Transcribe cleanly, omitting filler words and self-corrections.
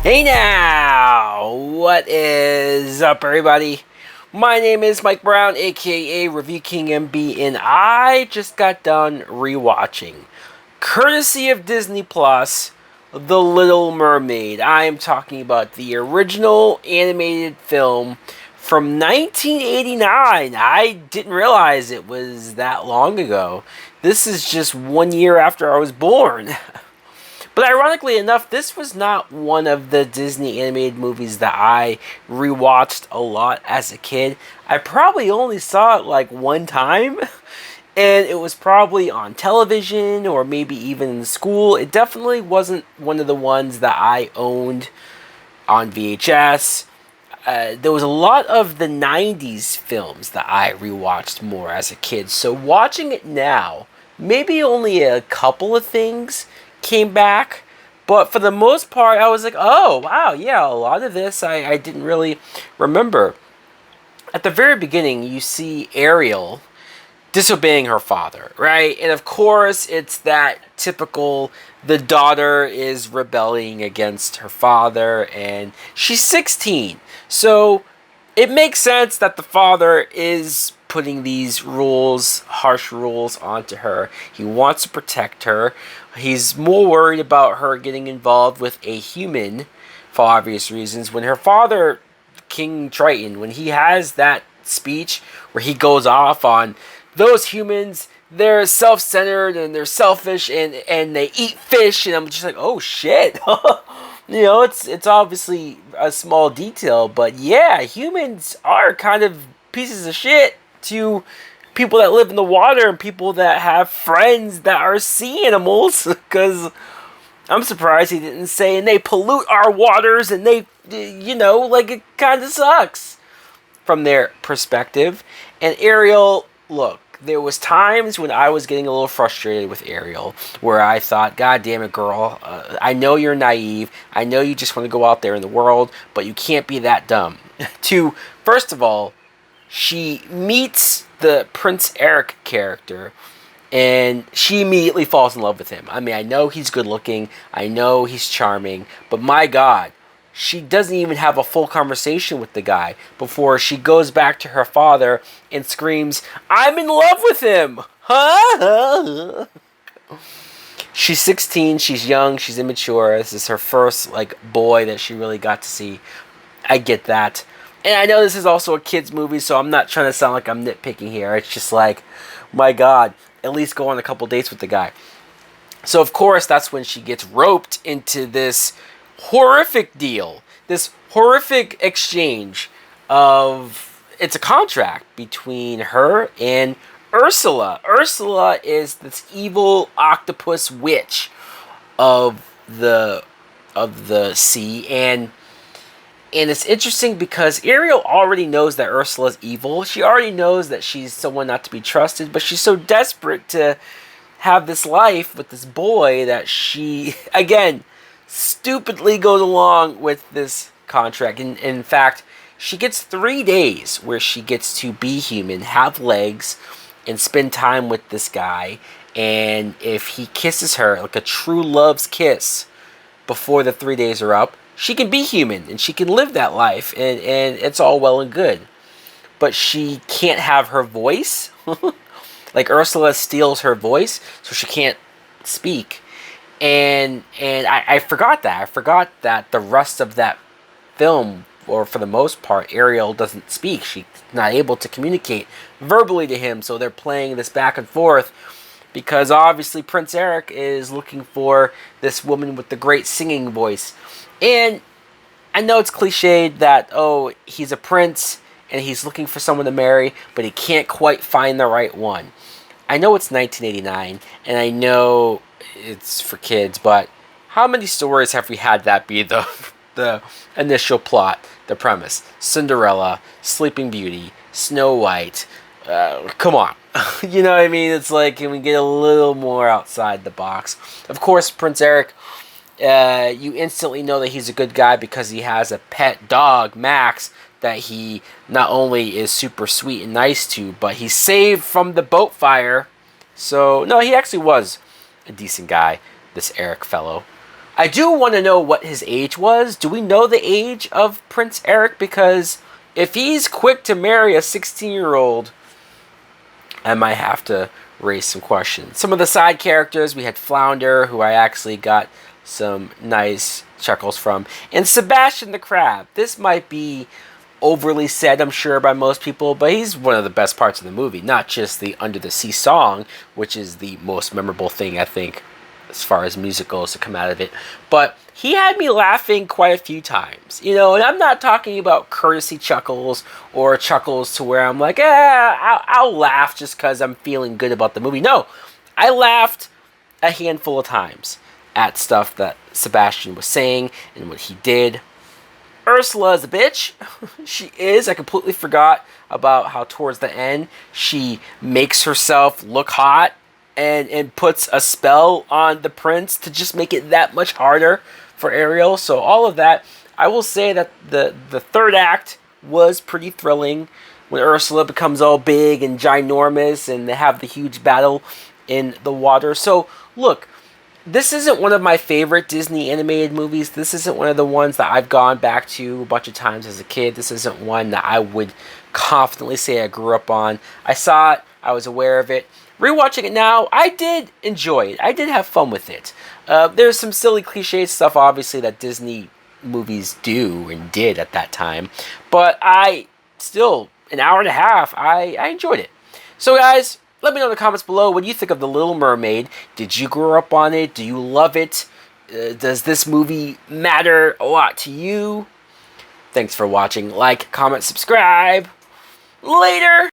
Hey now! What is up, everybody? My name is Mike Brown, aka Review King MB, and I just got done rewatching, courtesy of Disney Plus, The Little Mermaid. I am talking about the original animated film from 1989. I didn't realize it was that long ago. This is just 1 year after I was born. But ironically enough, this was not one of the Disney animated movies that I rewatched a lot as a kid. I probably only saw it like one time, and it was probably on television or maybe even in school. It definitely wasn't one of the ones that I owned on VHS. There was a lot of the 90s films that I rewatched more as a kid. So watching it now, maybe only a couple of things came back, but for the most part I was like, oh wow, yeah, a lot of this I didn't really remember. At the very beginning you see Ariel disobeying her father, right? And of course it's that typical, the daughter is rebelling against her father and she's 16, so it makes sense that the father is putting these rules, harsh rules, onto her. He wants to protect her. He's more worried about her getting involved with a human, for obvious reasons. When her father, King Triton, when he has that speech where he goes off on those humans, they're self-centered and they're selfish and they eat fish, and I'm just like, oh shit. You know, it's obviously a small detail, but yeah, humans are kind of pieces of shit to people that live in the water and people that have friends that are sea animals. Because I'm surprised he didn't say, and they pollute our waters, and they, you know, like, it kind of sucks from their perspective. And Ariel, look, there was times when I was getting a little frustrated with Ariel, where I thought, God damn it, girl, I know you're naive, I know you just want to go out there in the world, but you can't be that dumb. To, first of all, she meets the Prince Eric character, and she immediately falls in love with him. I mean, I know he's good looking, I know he's charming, but my God, she doesn't even have a full conversation with the guy before she goes back to her father and screams, I'm in love with him! Huh? She's 16, she's young, she's immature. This is her first, like, boy that she really got to see. I get that. And I know this is also a kid's movie, so I'm not trying to sound like I'm nitpicking here. It's just like, my God, at least go on a couple dates with the guy. So, of course, that's when she gets roped into this horrific deal, this horrific exchange of, it's a contract between her and Ursula. Ursula is this evil octopus witch of the sea, and it's interesting because Ariel already knows that Ursula's evil. She already knows that she's someone not to be trusted, but she's so desperate to have this life with this boy that she, again, stupidly goes along with this contract. And in fact, she gets 3 days where she gets to be human, have legs, and spend time with this guy. And if he kisses her, like a true love's kiss, before the 3 days are up, she can be human and she can live that life, and it's all well and good. But she can't have her voice. Like, Ursula steals her voice, so she can't speak. And I forgot that. I forgot that the rest of that film, or for the most part, Ariel doesn't speak. She's not able to communicate verbally to him, so they're playing this back and forth because obviously Prince Eric is looking for this woman with the great singing voice. And I know it's cliched that, oh, he's a prince and he's looking for someone to marry, but he can't quite find the right one. I know it's 1989, and I know it's for kids, but how many stories have we had that be the initial plot, the premise? Cinderella, Sleeping Beauty, Snow White. Come on. You know what I mean? It's like, can we get a little more outside the box? Of course, Prince Eric, you instantly know that he's a good guy because he has a pet dog, Max, that he not only is super sweet and nice to, but he's saved from the boat fire. So, no, he actually was a decent guy, this Eric fellow. I do want to know what his age was. Do we know the age of Prince Eric? Because if he's quick to marry a 16-year-old, I might have to raise some questions. Some of the side characters, we had Flounder, who I actually got some nice chuckles from, and Sebastian the Crab. This might be overly said, I'm sure, by most people, but he's one of the best parts of the movie. Not just the Under the Sea song, which is the most memorable thing, I think, as far as musicals to come out of it, but he had me laughing quite a few times, and I'm not talking about courtesy chuckles or chuckles to where I'm like, I'll laugh just because I'm feeling good about the movie. No, I laughed a handful of times at stuff that Sebastian was saying and what he did. Ursula is a bitch. She is. I completely forgot about how towards the end she makes herself look hot and puts a spell on the prince to just make it that much harder for Ariel. So all of that, I will say that the third act was pretty thrilling when Ursula becomes all big and ginormous and they have the huge battle in the water. So look, this isn't one of my favorite Disney animated movies. This isn't one of the ones that I've gone back to a bunch of times as a kid. This isn't one that I would confidently say I grew up on. I saw it. I was aware of it. Rewatching it now, I did enjoy it. I did have fun with it. There's some silly cliche stuff, obviously, that Disney movies do and did at that time. But I still, an hour and a half, I enjoyed it. So guys, let me know in the comments below what you think of The Little Mermaid. Did you grow up on it? Do you love it? Does this movie matter a lot to you? Thanks for watching. Like, comment, subscribe. Later!